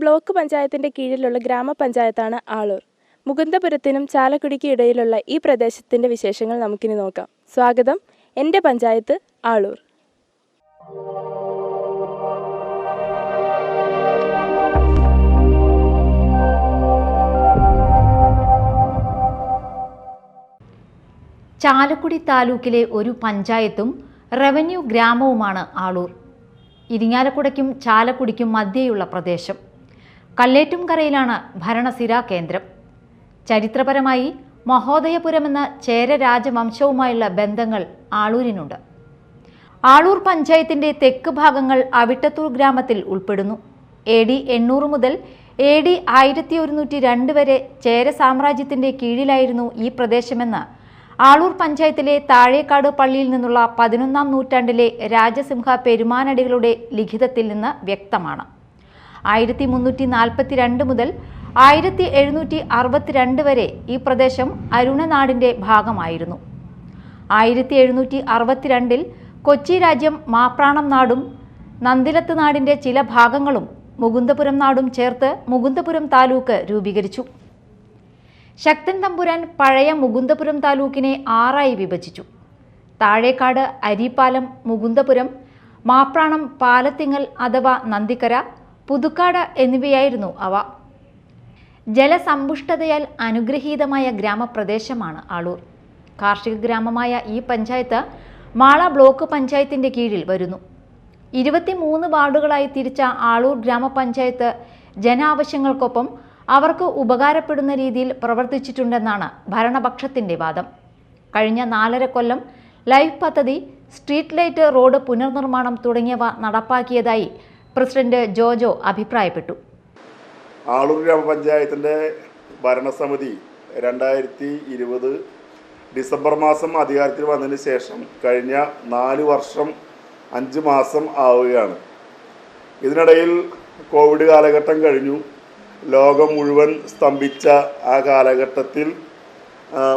Block പഞ്ചായത്തിന്റെ കീഴിലുള്ള ഗ്രാമപഞ്ചായത്താണ് ആളൂർ. മുകുന്ദപുരത്തിനും ചാലക്കുടിക്കും ഇടയിലുള്ള ഈ പ്രദേശത്തിന്റെ വിശേഷങ്ങൾ നമുക്കിനി നോക്കാം. സ്വാഗതം. എൻ്റെ പഞ്ചായത്ത് ആളൂർ. ചാലക്കുടി താലൂക്കിലെ ഒരു പഞ്ചായത്തും റവന്യൂ ഗ്രാമവുമാണ് ആളൂർ. ഇരിങ്ങാലക്കുടയ്ക്കും ചാലക്കുടിക്കും മധ്യേയുള്ള പ്രദേശം. കല്ലേറ്റുംകരയിലാണ് ഭരണസിരാ കേന്ദ്രം. ചരിത്രപരമായി മഹോദയപുരമെന്ന ചേര രാജവംശവുമായുള്ള ബന്ധങ്ങൾ ആളൂരിനുണ്ട്. ആളൂർ പഞ്ചായത്തിന്റെ തെക്ക് ഭാഗങ്ങൾ അവിട്ടത്തൂർ ഗ്രാമത്തിൽ ഉൾപ്പെടുന്നു. AD 800 മുതൽ AD 1102 വരെ ചേര സാമ്രാജ്യത്തിന്റെ കീഴിലായിരുന്നു ഈ പ്രദേശമെന്ന് ആളൂർ പഞ്ചായത്തിലെ താഴേക്കാട് പള്ളിയിൽ നിന്നുള്ള 11ാം നൂറ്റാണ്ടിലെ രാജസിംഹ പെരുമാനടികളുടെ ലിഖിതത്തിൽ നിന്ന് വ്യക്തമാണ്. 1342 മുതൽ 1762 വരെ ഈ പ്രദേശം അരുണനാടിന്റെ ഭാഗമായിരുന്നു. 1762 കൊച്ചി രാജ്യം മാപ്രാണം നാടും നന്ദിലത്ത് നാടിന്റെ ചില ഭാഗങ്ങളും മുകുന്ദപുരം നാടും ചേർത്ത് മുകുന്ദപുരം താലൂക്ക് രൂപീകരിച്ചു. ശക്തൻ തമ്പുരാൻ പഴയ മുകുന്ദപുരം താലൂക്കിനെ 6ആയി വിഭജിച്ചു. താഴേക്കാട്, അരിപ്പാലം, മുകുന്ദപുരം, മാപ്രാണം, പാലത്തിങ്ങൽ അഥവാ നന്ദിക്കര, പുതുക്കാട് എന്നിവയായിരുന്നു അവ. ജലസമ്പുഷ്ടതയാൽ അനുഗ്രഹീതമായ ഗ്രാമപ്രദേശമാണ് ആളൂർ. കാർഷിക ഗ്രാമമായ ഈ പഞ്ചായത്ത് മാള ബ്ലോക്ക് പഞ്ചായത്തിന്റെ കീഴിൽ വരുന്നു. 23 വാർഡുകളായി തിരിച്ച ആളൂർ ഗ്രാമപഞ്ചായത്ത് ജനാവശ്യങ്ങൾക്കൊപ്പം അവർക്ക് ഉപകാരപ്പെടുന്ന രീതിയിൽ പ്രവർത്തിച്ചിട്ടുണ്ടെന്നാണ് ഭരണപക്ഷത്തിന്റെ വാദം. കഴിഞ്ഞ 4.5 കൊല്ലം ലൈഫ് പദ്ധതി, സ്ട്രീറ്റ് ലൈറ്റ്, റോഡ് പുനർനിർമ്മാണം തുടങ്ങിയവ നടപ്പാക്കിയതായി പ്രസിഡന്റ് ജോജോ അഭിപ്രായപ്പെട്ടു. ആളൂർ ഗ്രാമപഞ്ചായത്തിൻ്റെ ഭരണസമിതി 2020 ഡിസംബർ മാസം അധികാരത്തിൽ വന്നതിന് ശേഷം കഴിഞ്ഞ 4 വർഷം 5 മാസം ആവുകയാണ്. ഇതിനിടയിൽ കോവിഡ് കാലഘട്ടം കഴിഞ്ഞു. ലോകം മുഴുവൻ സ്തംഭിച്ച ആ കാലഘട്ടത്തിൽ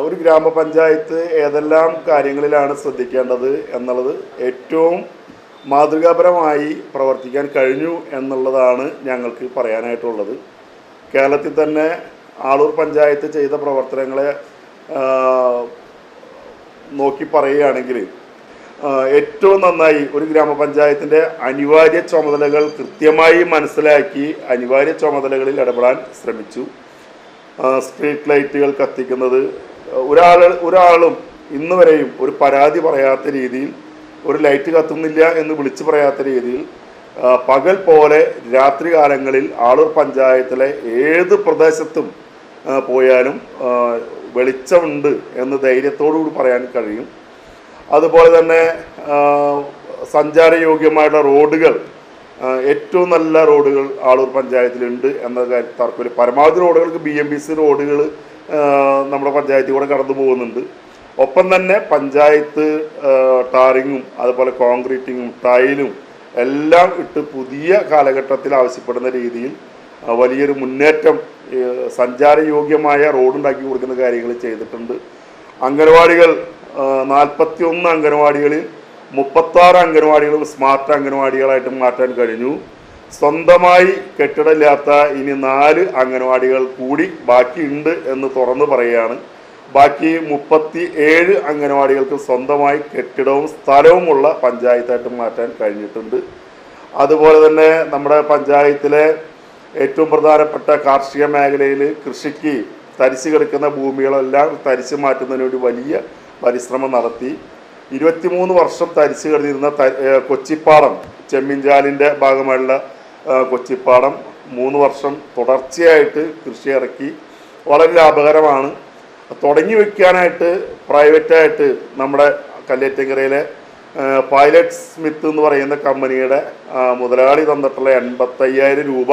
ഒരു ഗ്രാമപഞ്ചായത്ത് ഏതെല്ലാം കാര്യങ്ങളിലാണ് ശ്രദ്ധിക്കേണ്ടത് എന്നുള്ളത് ഏറ്റവും മാതൃകാപരമായി പ്രവർത്തിക്കാൻ കഴിഞ്ഞു എന്നുള്ളതാണ് ഞങ്ങൾക്ക് പറയാനായിട്ടുള്ളത്. കേരളത്തിൽ തന്നെ ആളൂർ പഞ്ചായത്ത് ചെയ്ത പ്രവർത്തനങ്ങളെ നോക്കി പറയുകയാണെങ്കിൽ ഏറ്റവും നന്നായി ഒരു ഗ്രാമപഞ്ചായത്തിൻ്റെ അനിവാര്യ ചുമതലകൾ കൃത്യമായി മനസ്സിലാക്കി അനിവാര്യ ചുമതലകളിൽ ഇടപെടാൻ ശ്രമിച്ചു. സ്ട്രീറ്റ് ലൈറ്റുകൾ കത്തിക്കുന്നത്, ഒരാളും ഇന്ന് വരെയും ഒരു പരാതി പറയാത്ത രീതിയിൽ, ഒരു ലൈറ്റ് കത്തുന്നില്ല എന്ന് വിളിച്ചു പറയാത്ത രീതിയിൽ പകൽ പോലെ രാത്രി കാലങ്ങളിൽ ആളൂർ പഞ്ചായത്തിലെ ഏത് പ്രദേശത്തും പോയാലും വെളിച്ചമുണ്ട് എന്ന് ധൈര്യത്തോടുകൂടി പറയാൻ കഴിയും. അതുപോലെ തന്നെ സഞ്ചാരയോഗ്യമായിട്ടുള്ള റോഡുകൾ, ഏറ്റവും നല്ല റോഡുകൾ ആളൂർ പഞ്ചായത്തിലുണ്ട് എന്ന കാര്യത്തിൽ തർക്കമില്ല. പരമാവധി റോഡുകൾക്ക് BMBC റോഡുകൾ നമ്മുടെ പഞ്ചായത്തിൽ കൂടെ കടന്നു പോകുന്നുണ്ട്. ഒപ്പം തന്നെ പഞ്ചായത്ത് ടാറിങ്ങും അതുപോലെ കോൺക്രീറ്റിങ്ങും ടൈലും എല്ലാം ഇട്ട് പുതിയ കാലഘട്ടത്തിൽ ആവശ്യപ്പെടുന്ന രീതിയിൽ വലിയൊരു മുന്നേറ്റം, സഞ്ചാരയോഗ്യമായ റോഡുണ്ടാക്കി കൊടുക്കുന്ന കാര്യങ്ങൾ ചെയ്തിട്ടുണ്ട്. അംഗനവാടികൾ 41 അംഗനവാടികളിൽ 36 അംഗനവാടികളും സ്മാർട്ട് അംഗനവാടികളായിട്ട് മാറ്റാൻ കഴിഞ്ഞു. സ്വന്തമായി കെട്ടിടമില്ലാത്ത ഇനി 4 അംഗനവാടികൾ കൂടി ബാക്കിയുണ്ട് എന്ന് തുറന്നു പറയുകയാണ്. ബാക്കി 37 അംഗനവാടികൾക്ക് സ്വന്തമായി കെട്ടിടവും സ്ഥലവുമുള്ള പഞ്ചായത്തായിട്ട് മാറ്റാൻ കഴിഞ്ഞിട്ടുണ്ട്. അതുപോലെ തന്നെ നമ്മുടെ പഞ്ചായത്തിലെ ഏറ്റവും പ്രധാനപ്പെട്ട കാർഷിക മേഖലയിൽ കൃഷിക്ക് തരിശ് കിടക്കുന്ന ഭൂമികളെല്ലാം തരിശ് മാറ്റുന്നതിന് വേണ്ടി വലിയ പരിശ്രമം നടത്തി. 23 വർഷം തരിശ് കിടന്നിരുന്ന കൊച്ചിപ്പാടം, ചെമ്മീൻചാലിൻ്റെ ഭാഗമായുള്ള കൊച്ചിപ്പാടം 3 വർഷം തുടർച്ചയായിട്ട് കൃഷി ഇറക്കി. വളരെ ലാഭകരമാണ്. തുടങ്ങി വയ്ക്കാനായിട്ട് പ്രൈവറ്റായിട്ട് നമ്മുടെ കല്ലേറ്റുംകരയിലെ പൈലറ്റ് സ്മിത്ത് എന്ന് പറയുന്ന കമ്പനിയുടെ മുതലാളി തന്നിട്ടുള്ള 85,000 രൂപ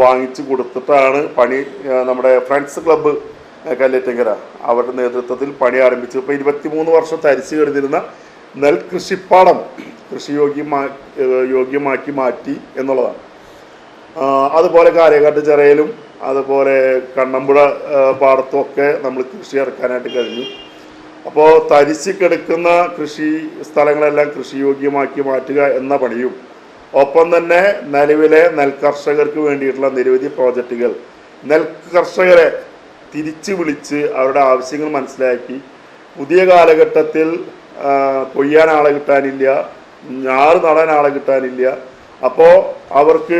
വാങ്ങിച്ചു കൊടുത്തിട്ടാണ് പണി നമ്മുടെ ഫ്രണ്ട്സ് ക്ലബ്ബ് കല്ലേറ്റുംകര അവരുടെ നേതൃത്വത്തിൽ പണി ആരംഭിച്ചു. ഇപ്പോൾ 23 വർഷം തരിച്ചു കിടന്നിരുന്ന നെൽകൃഷിപ്പാടം യോഗ്യമാക്കി മാറ്റി എന്നുള്ളതാണ്. അതുപോലെ കാര്യക്കാട്ട് ചിറയിലും അതുപോലെ കണ്ണമ്പുഴ പാടത്തുമൊക്കെ നമ്മൾ കൃഷി ഇറക്കാനായിട്ട് കഴിഞ്ഞു. അപ്പോൾ തരിശ് കിടക്കുന്ന കൃഷി സ്ഥലങ്ങളെല്ലാം കൃഷിയോഗ്യമാക്കി മാറ്റുക എന്ന പണിയും ഒപ്പം തന്നെ നിലവിലെ നെൽകർഷകർക്ക് വേണ്ടിയിട്ടുള്ള നിരവധി പ്രോജക്റ്റുകൾ നെൽകർഷകരെ തിരിച്ചു വിളിച്ച് അവരുടെ ആവശ്യങ്ങൾ മനസ്സിലാക്കി പുതിയ കാലഘട്ടത്തിൽ കൊയ്യാൻ ആളെ കിട്ടാനില്ല, ഞാറ് നടാൻ ആളെ കിട്ടാനില്ല. അപ്പോൾ അവർക്ക്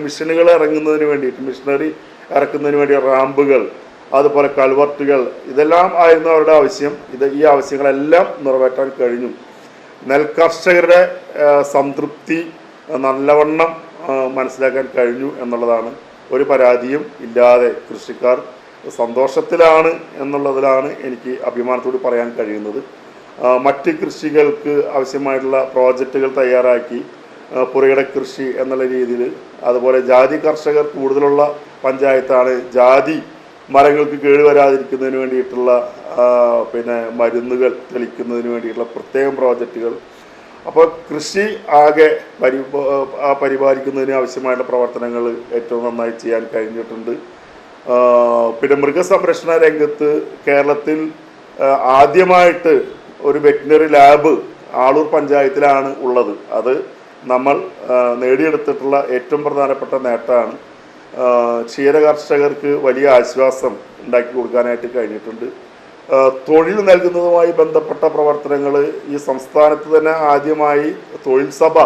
മിഷനുകൾ ഇറങ്ങുന്നതിന് വേണ്ടിയിട്ട്, മിഷനറി ഇറക്കുന്നതിന് വേണ്ടി റാമ്പുകൾ, അതുപോലെ കൾവർട്ടുകൾ, ഇതെല്ലാം ആയിരുന്നു അവരുടെ ആവശ്യം. ഈ ആവശ്യങ്ങളെല്ലാം നിറവേറ്റാൻ കഴിഞ്ഞു. നെൽകർഷകരുടെ സംതൃപ്തി നല്ലവണ്ണം മനസ്സിലാക്കാൻ കഴിഞ്ഞു എന്നുള്ളതാണ്. ഒരു പരാതിയും ഇല്ലാതെ കൃഷിക്കാർ സന്തോഷത്തിലാണ് എന്നുള്ളതിലാണ് എനിക്ക് അഭിമാനത്തോട് പറയാൻ കഴിയുന്നത്. മറ്റ് കൃഷികൾക്ക് ആവശ്യമായിട്ടുള്ള പ്രോജക്റ്റുകൾ തയ്യാറാക്കി പുരയിട കൃഷി എന്നുള്ള രീതിയിൽ, അതുപോലെ ജാതി കർഷകർ കൂടുതലുള്ള പഞ്ചായത്താണ്. ജാതി മരങ്ങൾക്ക് കേടുവരാതിരിക്കുന്നതിന് വേണ്ടിയിട്ടുള്ള മരുന്നുകൾ തെളിക്കുന്നതിന് വേണ്ടിയിട്ടുള്ള പ്രത്യേകം പ്രോജക്റ്റുകൾ. അപ്പോൾ കൃഷി ആകെ പരിപാലിക്കുന്നതിന് ആവശ്യമായിട്ടുള്ള പ്രവർത്തനങ്ങൾ ഏറ്റവും നന്നായി ചെയ്യാൻ കഴിഞ്ഞിട്ടുണ്ട്. പിന്നെ മൃഗസംരക്ഷണ രംഗത്ത് കേരളത്തിൽ ആദ്യമായിട്ട് ഒരു വെറ്റിനറി ലാബ് ആളൂർ പഞ്ചായത്തിലാണ് ഉള്ളത്. അത് നമ്മൾ നേടിയെടുത്തിട്ടുള്ള ഏറ്റവും പ്രധാനപ്പെട്ട നേട്ടമാണ്. ക്ഷീര കർഷകർക്ക് വലിയ ആശ്വാസം ഉണ്ടാക്കി കൊടുക്കാനായിട്ട് കഴിഞ്ഞിട്ടുണ്ട്. തൊഴിൽ നൽകുന്നതുമായി ബന്ധപ്പെട്ട പ്രവർത്തനങ്ങൾ ഈ സംസ്ഥാനത്ത് തന്നെ ആദ്യമായി തൊഴിൽ സഭ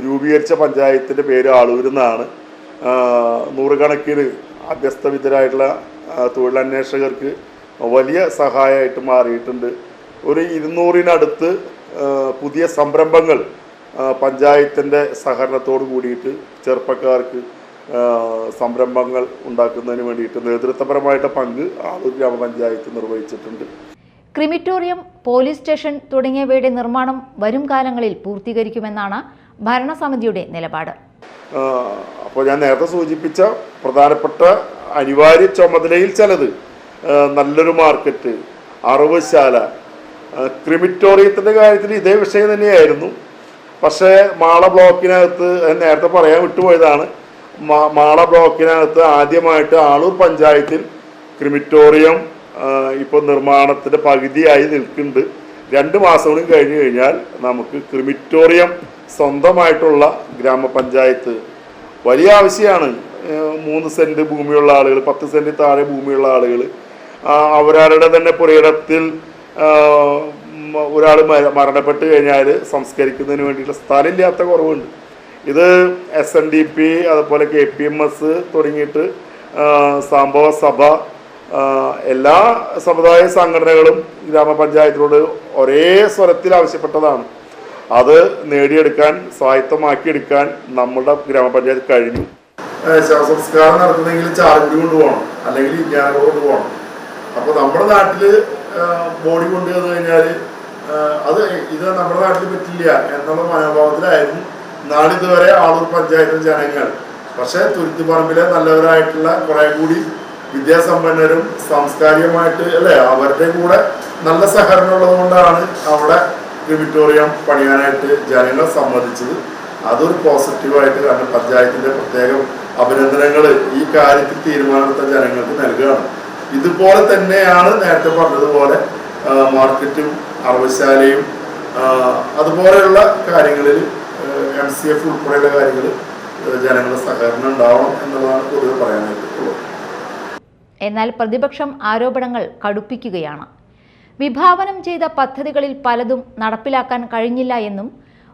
രൂപീകരിച്ച പഞ്ചായത്തിൻ്റെ പേര് ആളൂരെന്നാണ്. നൂറുകണക്കിന് അഭ്യസ്തവിദ്യരായിട്ടുള്ള തൊഴിലന്വേഷകർക്ക് വലിയ സഹായമായിട്ട് മാറിയിട്ടുണ്ട്. ഒരു 200-നടുത്ത് പുതിയ സംരംഭങ്ങൾ പഞ്ചായത്തിൻ്റെ സഹകരണത്തോട് കൂടിയിട്ട് ചെറുപ്പക്കാർക്ക് സംരംഭങ്ങൾ ഉണ്ടാക്കുന്നതിന് വേണ്ടിയിട്ട് നേതൃത്വപരമായിട്ട് പങ്ക് ആളൂർ ഗ്രാമപഞ്ചായത്ത് നിർവഹിച്ചിട്ടുണ്ട്. ക്രിമിറ്റോറിയം, പോലീസ് സ്റ്റേഷൻ തുടങ്ങിയവയുടെ നിർമ്മാണം വരും കാലങ്ങളിൽ പൂർത്തീകരിക്കുമെന്നാണ് ഭരണസമിതിയുടെ നിലപാട്. അപ്പോൾ ഞാൻ നേരത്തെ സൂചിപ്പിച്ച പ്രധാനപ്പെട്ട അനിവാര്യ ചുമതലയിൽ ചിലത് നല്ലൊരു മാർക്കറ്റ്, അറവുശാല, ക്രിമിറ്റോറിയത്തിൻ്റെ കാര്യത്തിൽ ഇതേ വിഷയം തന്നെയായിരുന്നു. പക്ഷേ മാള ബ്ലോക്കിനകത്ത് നേരത്തെ പറയാൻ വിട്ടുപോയതാണ്. മാള ബ്ലോക്കിനകത്ത് ആദ്യമായിട്ട് ആളൂർ പഞ്ചായത്തിൽ ക്രിമിറ്റോറിയം ഇപ്പോൾ നിർമ്മാണത്തിൻ്റെ പകുതിയായി നിൽക്കുന്നുണ്ട്. 2 മാസം കൂടി കഴിഞ്ഞു കഴിഞ്ഞാൽ നമുക്ക് ക്രിമിറ്റോറിയം സ്വന്തമായിട്ടുള്ള ഗ്രാമപഞ്ചായത്ത്. വലിയ ആവശ്യമാണ്. 3 സെൻറ്റ് ഭൂമിയുള്ള ആളുകൾ, 10 സെൻറ്റ് താഴെ ഭൂമിയുള്ള ആളുകൾ, അവരവരുടെ തന്നെ പുരയിടത്തിൽ ഒരാൾ മരണപ്പെട്ട് കഴിഞ്ഞാൽ സംസ്കരിക്കുന്നതിന് വേണ്ടിയിട്ടുള്ള സ്ഥലമില്ലാത്ത കുറവുണ്ട്. ഇത് SNDP, അതുപോലെ KPMS തുടങ്ങിയിട്ട് സംഭവ സഭ, എല്ലാ സമുദായ സംഘടനകളും ഗ്രാമപഞ്ചായത്തിനോട് ഒരേ സ്വരത്തിൽ ആവശ്യപ്പെട്ടതാണ്. അത് നേടിയെടുക്കാൻ, സ്വായത്തമാക്കിയെടുക്കാൻ നമ്മുടെ ഗ്രാമപഞ്ചായത്ത് കഴിഞ്ഞു. ശവസംസ്കാരം നടത്തുന്നെങ്കിൽ ചാലക്കുടി കൊണ്ടുപോകണം, അല്ലെങ്കിൽ ഇരിഞ്ഞാലക്കുട കൊണ്ടുപോകണം. അപ്പോൾ നമ്മുടെ നാട്ടിൽ ബോഡി കൊണ്ടുവന്നു കഴിഞ്ഞാൽ ഇത് നമ്മുടെ നാട്ടിൽ പറ്റില്ല എന്നുള്ള മനോഭാവത്തിലായിരുന്നു നാളിതുവരെ ആളൂർ പഞ്ചായത്ത് ജനങ്ങൾ. പക്ഷേ തുരുത്തിപ്പറമ്പിലെ നല്ലവരായിട്ടുള്ള കുറേ കൂടി വിദ്യാസമ്പന്നരും സാംസ്കാരികമായിട്ട് അവരുടെ കൂടെ നല്ല സഹകരണം ഉള്ളത് കൊണ്ടാണ് അവിടെ ക്രിമിറ്റോറിയം പണിയാനായിട്ട് ജനങ്ങൾ സമ്മതിച്ചത്. അതൊരു പോസിറ്റീവായിട്ട് കാരണം പഞ്ചായത്തിൻ്റെ പ്രത്യേകം അഭിനന്ദനങ്ങൾ ഈ കാര്യത്തിൽ തീരുമാനമെടുത്ത ജനങ്ങൾക്ക് നൽകുകയാണ്. ഇതുപോലെ തന്നെയാണ് നേരത്തെ പറഞ്ഞതുപോലെ മാർക്കറ്റും അറവശാലയും അതുപോലെയുള്ള കാര്യങ്ങളിൽ MCF ഉൾപ്പെടെയുള്ള കാര്യങ്ങൾ ജനങ്ങളുടെ സഹകരണം ഉണ്ടാവണം എന്നുള്ളതാണ് പൊതുവെ പറയാനായിട്ടുള്ളത്. എന്നാൽ പ്രതിപക്ഷം ആരോപണങ്ങൾ കടുപ്പിക്കുകയാണ്. വിഭാവനം ചെയ്ത പദ്ധതികളിൽ പലതും നടപ്പിലാക്കാൻ കഴിഞ്ഞില്ല എന്നും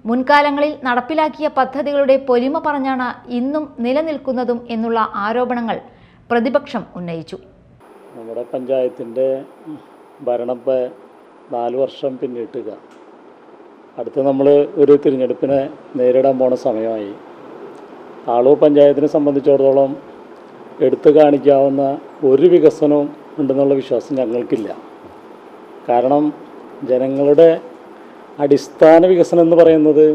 മുൻകാലങ്ങളിൽ നടപ്പിലാക്കിയ പദ്ധതികളുടെ പൊലിമ പറഞ്ഞാണ് ഇന്നും നിലനിൽക്കുന്നതും എന്നുള്ള ആരോപണങ്ങൾ പ്രതിപക്ഷം ഉന്നയിച്ചു. നമ്മുടെ പഞ്ചായത്തിൻ്റെ ഭരണം 4 വർഷം പിന്നിട്ടുക. അടുത്ത് നമ്മൾ ഒരു തിരഞ്ഞെടുപ്പിനെ നേരിടാൻ പോണ സമയമായി. ആളൂർ പഞ്ചായത്തിനെ സംബന്ധിച്ചിടത്തോളം എടുത്തു കാണിക്കാവുന്ന ഒരു വികസനവും ഉണ്ടെന്നുള്ള വിശ്വാസം ഞങ്ങൾക്കില്ല. കാരണം ജനങ്ങളുടെ അടിസ്ഥാന വികസനം എന്ന് പറയുന്നത്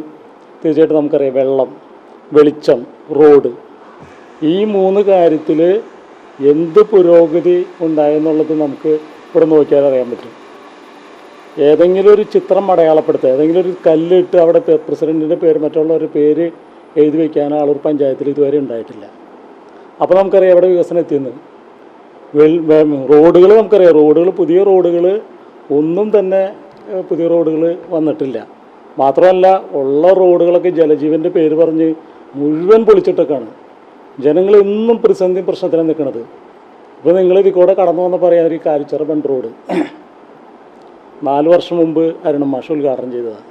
തീർച്ചയായിട്ടും നമുക്കറിയാം, വെള്ളം, വെളിച്ചം, റോഡ്. ഈ 3 കാര്യത്തിൽ എന്ത് പുരോഗതി ഉണ്ടായെന്നുള്ളത് നമുക്ക് ഇവിടെ നോക്കിയാൽ അറിയാൻ പറ്റും. ഏതെങ്കിലും ഒരു ചിത്രം അടയാളപ്പെടുത്തുക, ഏതെങ്കിലും ഒരു കല്ലിട്ട് അവിടെ പ്രസിഡൻറ്റിൻ്റെ പേര്, മറ്റുള്ളവരുടെ പേര് എഴുതി വയ്ക്കാൻ ആളൂർ പഞ്ചായത്തിൽ ഇതുവരെ ഉണ്ടായിട്ടില്ല. അപ്പോൾ നമുക്കറിയാം എവിടെ വികസനം എത്തിയെന്ന്. റോഡുകൾ നമുക്കറിയാം, പുതിയ റോഡുകൾ ഒന്നും തന്നെ പുതിയ റോഡുകൾ വന്നിട്ടില്ല. മാത്രമല്ല ഉള്ള റോഡുകളൊക്കെ ജലജീവൻ്റെ പേര് പറഞ്ഞ് മുഴുവൻ പൊളിച്ചിട്ടൊക്കെയാണ്. ജനങ്ങൾ എന്നും പ്രശ്നത്തിലാണ് നിൽക്കുന്നത്. ഇപ്പോൾ നിങ്ങൾ ഇതിൽ കൂടെ കടന്നു വന്ന് പറയാൻ ഒരു കാരിച്ചിറ ബണ്ട് റോഡ് 4 വർഷം മുമ്പ് അരുണമാഷ് ഉദ്ഘാടനം ചെയ്തതാണ്.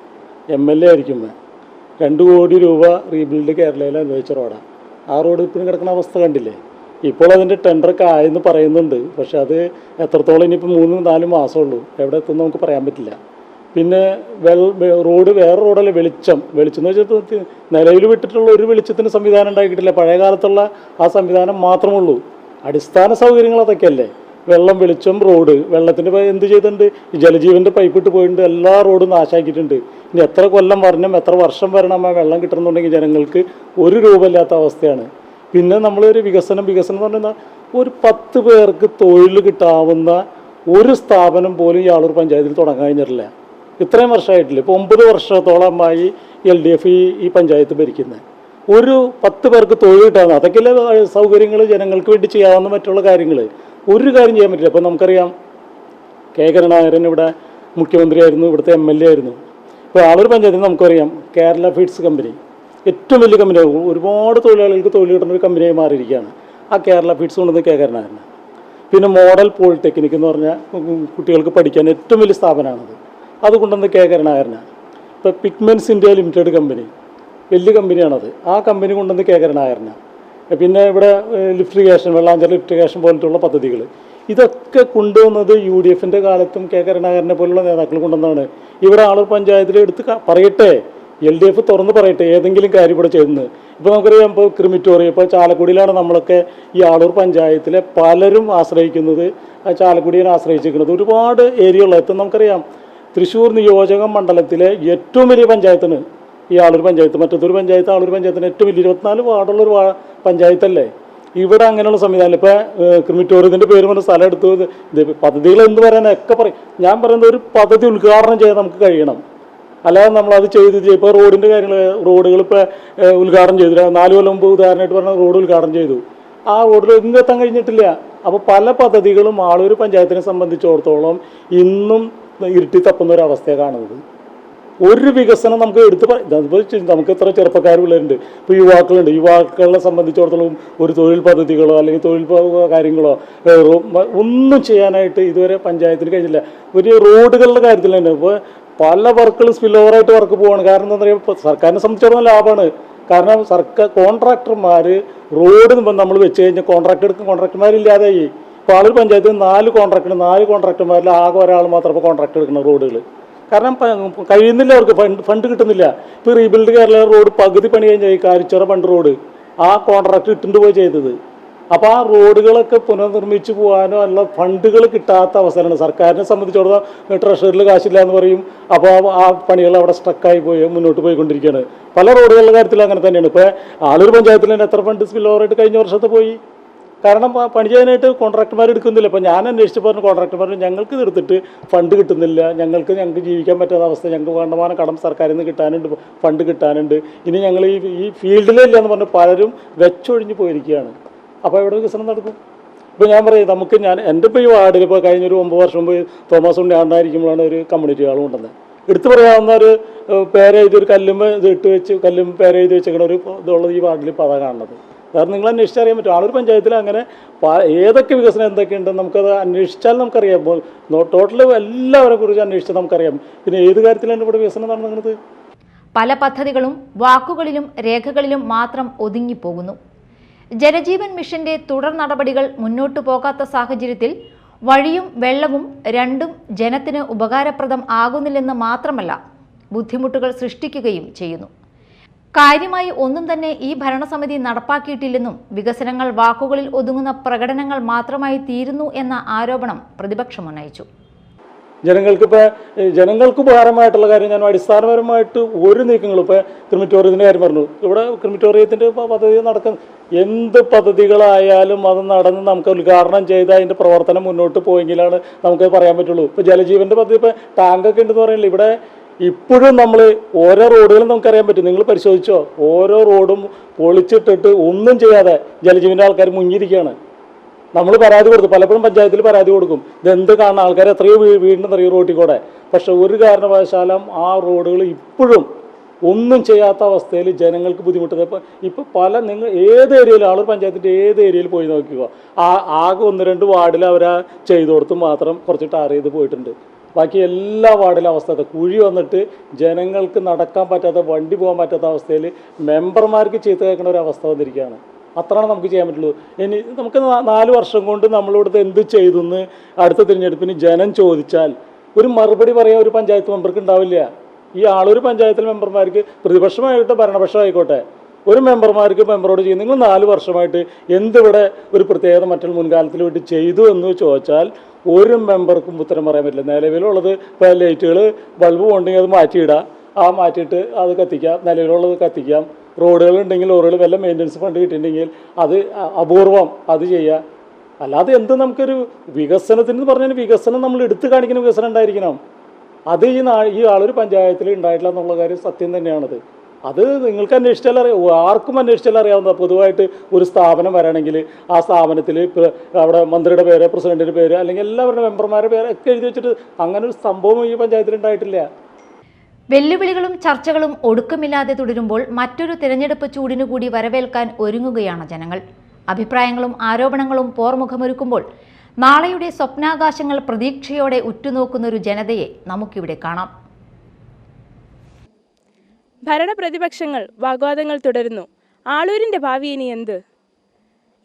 MLA ആയിരിക്കുമ്പോൾ 2 കോടി രൂപ റീബിൽഡ് കേരളയിൽ അനുവദിച്ച റോഡാണ്. ആ റോഡ് ഇപ്പോഴും കിടക്കുന്ന അവസ്ഥ കണ്ടില്ലേ? ഇപ്പോൾ അതിൻ്റെ ടെൻഡറൊക്കെ ആയെന്ന് പറയുന്നുണ്ട്. പക്ഷെ അത് എത്രത്തോളം ഇനിയിപ്പോൾ 3-4 മാസമുള്ളൂ, എവിടെ എത്തുമെന്ന് നമുക്ക് പറയാൻ പറ്റില്ല. പിന്നെ റോഡ് വേറെ റോഡല്ല, വെളിച്ചം എന്ന് വെച്ചാൽ നിലവിൽ വിട്ടിട്ടുള്ള ഒരു വെളിച്ചത്തിന് സംവിധാനം ഉണ്ടാക്കിയിട്ടില്ല. പഴയ കാലത്തുള്ള ആ സംവിധാനം മാത്രമുള്ളൂ. അടിസ്ഥാന സൗകര്യങ്ങൾ അതൊക്കെയല്ലേ. വെള്ളം, വെളിച്ചം, റോഡ്. വെള്ളത്തിൻ്റെ എന്ത് ചെയ്തിട്ടുണ്ട്? ഈ ജലജീവൻ്റെ പൈപ്പ് ഇട്ട് പോയിട്ടുണ്ട്, എല്ലാ റോഡും നാശാക്കിയിട്ടുണ്ട്. ഇനി എത്ര കൊല്ലം വരണം, എത്ര വർഷം വരണം ആ വെള്ളം കിട്ടണമെന്നുണ്ടെങ്കിൽ ജനങ്ങൾക്ക് ഒരു രൂപമില്ലാത്ത അവസ്ഥയാണ്. പിന്നെ നമ്മളൊരു വികസനം എന്ന് പറഞ്ഞാൽ ഒരു 10 പേർക്ക് തൊഴിൽ കിട്ടാവുന്ന ഒരു സ്ഥാപനം പോലും ഈ ആളൂർ പഞ്ചായത്തിൽ തുടങ്ങാൻ കഴിഞ്ഞിട്ടില്ല. ഇത്രയും വർഷമായിട്ടില്ല. ഇപ്പോൾ 9 വർഷത്തോളമായി LDF ഈ പഞ്ചായത്ത് ഭരിക്കുന്നത്. ഒരു 10 പേർക്ക് തൊഴിൽ കിട്ടാവുന്ന അതൊക്കെയല്ലേ സൗകര്യങ്ങൾ ജനങ്ങൾക്ക് വേണ്ടി ചെയ്യാവുന്ന മറ്റുള്ള കാര്യങ്ങൾ. ഒരു കാര്യം ചെയ്യാൻ പറ്റില്ല. ഇപ്പോൾ നമുക്കറിയാം കെ കരുണാകരൻ ഇവിടെ മുഖ്യമന്ത്രിയായിരുന്നു, ഇവിടുത്തെ MLA ആയിരുന്നു. ഇപ്പോൾ ആളൂർ പഞ്ചായത്തിൽ നമുക്കറിയാം കേരള ഫീഡ്സ് കമ്പനി ഏറ്റവും വലിയ കമ്പനിയാണ്. ഒരുപാട് തൊഴിലാളികൾക്ക് തൊഴിൽ കിട്ടുന്ന ഒരു കമ്പനിയായി മാറിയിരിക്കുകയാണ് ആ കേരള ഫീഡ്സ് കൊണ്ടുവന്ന് കെ കരുണാകരൻ. പിന്നെ മോഡൽ പോളിടെക്നിക് എന്ന് പറഞ്ഞാൽ കുട്ടികൾക്ക് പഠിക്കാൻ ഏറ്റവും വലിയ സ്ഥാപനമാണത്. അത് കൊണ്ടുവന്ന് കെ കരുണാകരനാണ്. ഇപ്പോൾ പിഗ്മെൻറ്റ്സ് ഇന്ത്യ ലിമിറ്റഡ് കമ്പനി വലിയ കമ്പനിയാണത്. ആ കമ്പനി കൊണ്ടുവന്ന് കെ കരുണാകരനാണ്. പിന്നെ ഇവിടെ ലിഫ്റ്റിഗേഷൻ, വെള്ളാഞ്ചൽ ലിഫ്റ്റിഗേഷൻ പോലത്തുള്ള പദ്ധതികൾ ഇതൊക്കെ കൊണ്ടുവന്നത് UDFൻ്റെ കാലത്തും കെ കരുണാകരനെ പോലുള്ള നേതാക്കൾ കൊണ്ടുവന്നാണ്. ഇവിടെ ആളൂർ പഞ്ചായത്തിൽ എടുത്ത് പറയട്ടെ, LDF തുറന്ന് പറയട്ടെ ഏതെങ്കിലും കാര്യം ഇവിടെ ചെയ്യുന്നത്. ഇപ്പോൾ നമുക്കറിയാം, ഇപ്പോൾ ക്രിമിറ്റോറിയം, ഇപ്പോൾ ചാലക്കുടിയിലാണ് നമ്മളൊക്കെ ഈ ആളൂർ പഞ്ചായത്തിലെ പലരും ആശ്രയിക്കുന്നത്. ചാലക്കുടിയെ ആശ്രയിച്ചിരിക്കുന്നത് ഒരുപാട് ഏരിയയുള്ള. ഇപ്പം നമുക്കറിയാം തൃശ്ശൂർ നിയോജക മണ്ഡലത്തിലെ ഏറ്റവും വലിയ പഞ്ചായത്തിന് ഈ ആളൂർ പഞ്ചായത്ത്. മറ്റൊരു പഞ്ചായത്ത് ആളൂർ പഞ്ചായത്തിന് ഏറ്റവും വലിയ 24 വാർഡുള്ളൊരു പഞ്ചായത്തല്ലേ. ഇവിടെ അങ്ങനെയുള്ള സംവിധാനം. ഇപ്പോൾ ക്രിമിറ്റോറിയത്തിൻ്റെ പേര് പറഞ്ഞ സ്ഥലം എടുത്തു. ഇത് പദ്ധതികൾ എന്ത് പറയാനൊക്കെ പറയും. ഞാൻ പറയുന്നത് ഒരു പദ്ധതി ഉദ്ഘാടനം ചെയ്യാൻ നമുക്ക് കഴിയണം. അല്ലാതെ നമ്മളത് ചെയ്ത് ഇപ്പോൾ റോഡിൻ്റെ കാര്യങ്ങൾ, റോഡുകൾ ഇപ്പോൾ ഉദ്ഘാടനം ചെയ്തു. 4 കൊല്ലം മുമ്പ് ഉദാഹരണമായിട്ട് പറഞ്ഞ റോഡ് ഉദ്ഘാടനം ചെയ്തു. ആ റോഡിൽ ഒന്നും എത്താൻ കഴിഞ്ഞിട്ടില്ല. അപ്പോൾ പല പദ്ധതികളും ആളൂർ പഞ്ചായത്തിനെ സംബന്ധിച്ചിടത്തോളം ഇന്നും ഇരുട്ടി തപ്പുന്ന ഒരു അവസ്ഥയാണ് കാണുന്നത്. ഒരു വികസനം നമുക്ക് നമുക്ക് എത്ര ചെറുപ്പക്കാർ പിള്ളേരുണ്ട്, ഇപ്പോൾ യുവാക്കളുണ്ട്. യുവാക്കളെ സംബന്ധിച്ചിടത്തോളം ഒരു തൊഴിൽ പദ്ധതികളോ അല്ലെങ്കിൽ തൊഴിൽ കാര്യങ്ങളോ ഒന്നും ചെയ്യാനായിട്ട് ഇതുവരെ പഞ്ചായത്തിന് കഴിഞ്ഞില്ല. ഒരു റോഡുകളുടെ കാര്യത്തിൽ തന്നെ ഇപ്പോൾ പല വർക്കുകൾ സ്പിൽ ഓവറായിട്ട് വർക്ക് പോവാണ്. കാരണം എന്താ പറയുക, ഇപ്പോൾ സർക്കാരിനെ സംബന്ധിച്ചിടത്തോളം ലാഭമാണ്. കാരണം കോൺട്രാക്ടർമാർ റോഡ് നമ്മൾ വെച്ച് കഴിഞ്ഞാൽ കോൺട്രാക്ടർമാരില്ലാതായി. ഇപ്പോൾ ആളൂർ പഞ്ചായത്തിൽ 4 കോൺട്രാക്ടർമാരിൽ ആകെ ഒരാൾ മാത്രം ഇപ്പോൾ കോൺട്രാക്ട് എടുക്കുന്ന റോഡുകൾ. കാരണം കഴിയുന്നില്ല, അവർക്ക് ഫണ്ട് കിട്ടുന്നില്ല. ഇപ്പോൾ റീബിൽഡ് കേരള റോഡ് പകുതി പണി കഴിഞ്ഞാൽ കാരിച്ചിറ ബണ്ട് റോഡ് ആ കോൺട്രാക്ട് ഇട്ടിട്ട് പോയി ചെയ്തത്. അപ്പോൾ ആ റോഡുകളൊക്കെ പുനർനിർമ്മിച്ച് പോകാനോ അല്ല ഫണ്ടുകൾ കിട്ടാത്ത അവസരമാണ്. സർക്കാരിനെ സംബന്ധിച്ചിടത്തോളം ട്രഷറിയിൽ കാശില്ല എന്ന് പറയും. അപ്പോൾ ആ പണികൾ അവിടെ സ്ട്രക്കായി മുന്നോട്ട് പോയിക്കൊണ്ടിരിക്കുകയാണ്. പല റോഡുകളുടെ കാര്യത്തിൽ അങ്ങനെ തന്നെയാണ്. ഇപ്പോൾ ആളൂർ പഞ്ചായത്തിൽ തന്നെ എത്ര ഫണ്ട് സ്പിൽ ഓവറായിട്ട് കഴിഞ്ഞ വർഷത്തെ പോയി. കാരണം പണി ചെയ്യാനായിട്ട് കോൺട്രാക്ടർമാർ എടുക്കുന്നില്ല. ഇപ്പോൾ ഞാൻ അന്വേഷിച്ച് പറഞ്ഞ കോൺട്രാക്ടർമാർ ഞങ്ങൾക്ക് ഇത് എടുത്തിട്ട് ഫണ്ട് കിട്ടുന്നില്ല, ഞങ്ങൾക്ക് ജീവിക്കാൻ പറ്റാത്ത അവസ്ഥ, ഞങ്ങൾക്ക് വേണ്ടമാനം കടം സർക്കാരിൽ നിന്ന് കിട്ടാനുണ്ട്, ഫണ്ട് കിട്ടാനുണ്ട്, ഇനി ഞങ്ങൾ ഈ ഫീൽഡിലില്ല എന്ന് പറഞ്ഞ് പലരും വെച്ചൊഴിഞ്ഞ് പോയിരിക്കുകയാണ്. അപ്പോൾ എവിടെ വികസനം നടക്കും? ഇപ്പോൾ ഞാൻ പറയും, എൻ്റെ ഇപ്പോൾ ഈ വാർഡിൽ ഇപ്പോൾ കഴിഞ്ഞൊരു 9 വർഷം മുമ്പ് തോമസ് ഉണ്ണി ആണ്ടായിരിക്കുമ്പോഴാണ് ഒരു കമ്മ്യൂണിറ്റി ഹാൾ കൊണ്ടുവന്നത്. എടുത്തു പറയാവുന്ന ഒരു പേരെഴുതി, ഒരു കല്ലുമ്മ ഇതിട്ട് വെച്ച് പേരെഴുതി വെച്ചിരിക്കുന്ന ഒരു ഇതുള്ളത് ഈ വാർഡിൽ ഇപ്പോൾ അതാണ് കാണുന്നത്. കാരണം നിങ്ങൾ അന്വേഷിച്ചറിയാൻ പറ്റും. ആളൂർ പഞ്ചായത്തിൽ അങ്ങനെ ഏതൊക്കെ വികസനം എന്തൊക്കെയുണ്ടെന്ന് നമുക്കത് അന്വേഷിച്ചാൽ നമുക്കറിയാം. ടോട്ടൽ എല്ലാവരെ കുറിച്ച് അന്വേഷിച്ചാൽ നമുക്കറിയാം. പിന്നെ ഏത് കാര്യത്തിലാണ് ഇവിടെ വികസനം നടന്നത്? പല പദ്ധതികളും വാക്കുകളിലും രേഖകളിലും മാത്രം ഒതുങ്ങിപ്പോകുന്നു. ജലജീവൻ മിഷന്റെ തുടർ നടപടികൾ മുന്നോട്ടു പോകാത്ത സാഹചര്യത്തിൽ വഴിയും വെള്ളവും രണ്ടും ജനത്തിന് ഉപകാരപ്രദം ആകുന്നില്ലെന്ന് മാത്രമല്ല, ബുദ്ധിമുട്ടുകൾ സൃഷ്ടിക്കുകയും ചെയ്യുന്നു. കാര്യമായി ഒന്നും തന്നെ ഈ ഭരണസമിതി നടപ്പാക്കിയിട്ടില്ലെന്നും വികസനങ്ങൾ വാക്കുകളിൽ ഒതുങ്ങുന്ന പ്രകടനങ്ങൾ മാത്രമായി തീരുന്നു എന്ന ആരോപണം പ്രതിപക്ഷം ഉന്നയിച്ചു. ജനങ്ങൾക്ക് ഉപകാരമായിട്ടുള്ള കാര്യം ഞാൻ അടിസ്ഥാനപരമായിട്ട് ഒരു നീക്കങ്ങളും ഇപ്പോൾ ക്രിമിറ്റോറിയത്തിൻ്റെ കാര്യം പറഞ്ഞു. ഇവിടെ ക്രിമിറ്റോറിയത്തിൻ്റെ പദ്ധതി നടക്കുന്ന എന്ത് പദ്ധതികളായാലും അത് നടന്ന് നമുക്ക് ഉദ്ഘാടനം ചെയ്ത് അതിൻ്റെ പ്രവർത്തനം മുന്നോട്ട് പോയെങ്കിലാണ് നമുക്ക് പറയാൻ പറ്റുള്ളൂ. ഇപ്പോൾ ജലജീവൻ്റെ പദ്ധതി ഇപ്പോൾ ടാങ്കൊക്കെ ഉണ്ടെന്ന് പറയുന്നില്ല. ഇവിടെ ഇപ്പോഴും നമ്മൾ ഓരോ റോഡുകളും നമുക്കറിയാൻ പറ്റും. നിങ്ങൾ പരിശോധിച്ചോ, ഓരോ റോഡും പൊളിച്ചിട്ടിട്ട് ഒന്നും ചെയ്യാതെ ജലജീവൻ്റെ ആൾക്കാർ മുങ്ങിയിരിക്കുകയാണ്. നമ്മൾ പരാതി കൊടുത്തു, പലപ്പോഴും പഞ്ചായത്തിൽ പരാതി കൊടുക്കും. ഇതെന്ത് കാണുന്ന ആൾക്കാർ എത്രയോ വീടിൻ്റെ അറിയോ റോട്ടിൽ കൂടെ. പക്ഷെ ഒരു കാരണവശാലും ആ റോഡുകൾ ഇപ്പോഴും ഒന്നും ചെയ്യാത്ത അവസ്ഥയിൽ ജനങ്ങൾക്ക് ബുദ്ധിമുട്ടുന്നത്. ഇപ്പോൾ നിങ്ങൾ ഏത് ഏരിയയിൽ ആളൂർ പഞ്ചായത്തിൻ്റെ ഏത് ഏരിയയിൽ പോയി നോക്കുക, ആകെ 1-2 വാർഡിൽ അവരാ ചെയ്തു കൊടുത്ത് മാത്രം കുറച്ച് ടാർ ചെയ്ത് പോയിട്ടുണ്ട്. ബാക്കി എല്ലാ വാർഡിലും അവസ്ഥ കുഴി വന്നിട്ട് ജനങ്ങൾക്ക് നടക്കാൻ പറ്റാത്ത, വണ്ടി പോകാൻ പറ്റാത്ത അവസ്ഥയിൽ മെമ്പർമാർക്ക് ചീത്ത കേൾക്കുന്ന ഒരു അവസ്ഥ വന്നിരിക്കുകയാണ്. അത്രയാണ് നമുക്ക് ചെയ്യാൻ പറ്റുള്ളൂ. ഇനി നമുക്ക് 4 വർഷം കൊണ്ട് നമ്മളിവിടുത്തെ എന്ത് ചെയ്തു എന്ന് അടുത്ത തിരഞ്ഞെടുപ്പിന് ജനം ചോദിച്ചാൽ ഒരു മറുപടി പറയാൻ ഒരു പഞ്ചായത്ത് മെമ്പർക്ക് ഉണ്ടാവില്ല. ഈ ആളൊരു പഞ്ചായത്തിലെ മെമ്പർമാർക്ക് പ്രതിപക്ഷമായിട്ട് ഭരണപക്ഷമായിക്കോട്ടെ, ഒരു മെമ്പറോട് ചെയ്യും നിങ്ങൾ 4 വർഷമായിട്ട് എന്തിവിടെ ഒരു പ്രത്യേകത മറ്റുള്ള മുൻകാലത്തിൽ വേണ്ടി ചെയ്തു എന്ന് ചോദിച്ചാൽ ഒരു മെമ്പർക്കും ഉത്തരം പറയാൻ പറ്റില്ല. നിലവിലുള്ളത് ഇപ്പോൾ ലൈറ്റുകൾ ബൾബ് പോകണമെങ്കിൽ അത് മാറ്റിയിടാം, മാറ്റിയിട്ട് അത് കത്തിക്കാം, നിലവിലുള്ളത് കത്തിക്കാം. റോഡുകൾ ഉണ്ടെങ്കിൽ റോഡുകൾ വല്ല മെയിൻ്റനൻസ് ഫണ്ട് കിട്ടിയിട്ടുണ്ടെങ്കിൽ അത് അപൂർവം അത് ചെയ്യുക. അല്ലാതെ എന്ത് നമുക്കൊരു വികസനത്തിന് പറഞ്ഞാൽ വികസനം നമ്മൾ എടുത്തു കാണിക്കുന്ന വികസനം ഉണ്ടായിരിക്കണം. അത് ഈ ആളൊരു പഞ്ചായത്തിൽ ഉണ്ടായിട്ടില്ല എന്നുള്ള കാര്യം സത്യം തന്നെയാണത്. അത് നിങ്ങൾക്ക് അന്വേഷിച്ചാൽ അറിയാം, ആർക്കും അന്വേഷിച്ചാൽ അറിയാവുന്ന. പൊതുവായിട്ട് ഒരു സ്ഥാപനം വരണമെങ്കിൽ ആ സ്ഥാപനത്തിൽ അവിടെ മന്ത്രിയുടെ പേര്, പ്രസിഡന്റിൻ്റെ പേര്, അല്ലെങ്കിൽ എല്ലാവരുടെ മെമ്പർമാരുടെ പേരൊക്കെ എഴുതി വെച്ചിട്ട് അങ്ങനെ ഒരു സംഭവം ഈ പഞ്ചായത്തിൽ ഉണ്ടായിട്ടില്ല. വെല്ലുവിളികളും ചർച്ചകളും ഒടുക്കമില്ലാതെ തുടരുമ്പോൾ മറ്റൊരു തിരഞ്ഞെടുപ്പ് ചൂടിനു കൂടി വരവേൽക്കാൻ ഒരുങ്ങുകയാണ് ജനങ്ങൾ. അഭിപ്രായങ്ങളും ആരോപണങ്ങളും പോർമുഖമൊരുക്കുമ്പോൾ നാളെയുടെ സ്വപ്നാകാശങ്ങൾ പ്രതീക്ഷയോടെ ഉറ്റുനോക്കുന്നൊരു ജനതയെ നമുക്കിവിടെ കാണാം. ഭരണപ്രതിപക്ഷങ്ങൾ വാഗ്വാദങ്ങൾ തുടരുന്നു. ആളൂരിൻ്റെ ഭാവി ഇനി എന്ത്?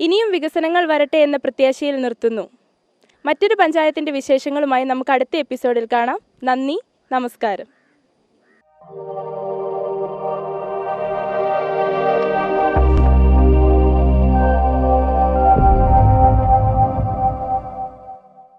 ഇനിയും വികസനങ്ങൾ വരട്ടെ എന്ന പ്രത്യാശയിൽ നിർത്തുന്നു. മറ്റൊരു പഞ്ചായത്തിൻ്റെ വിശേഷങ്ങളുമായി നമുക്ക് അടുത്ത എപ്പിസോഡിൽ കാണാം. നന്ദി, നമസ്കാരം.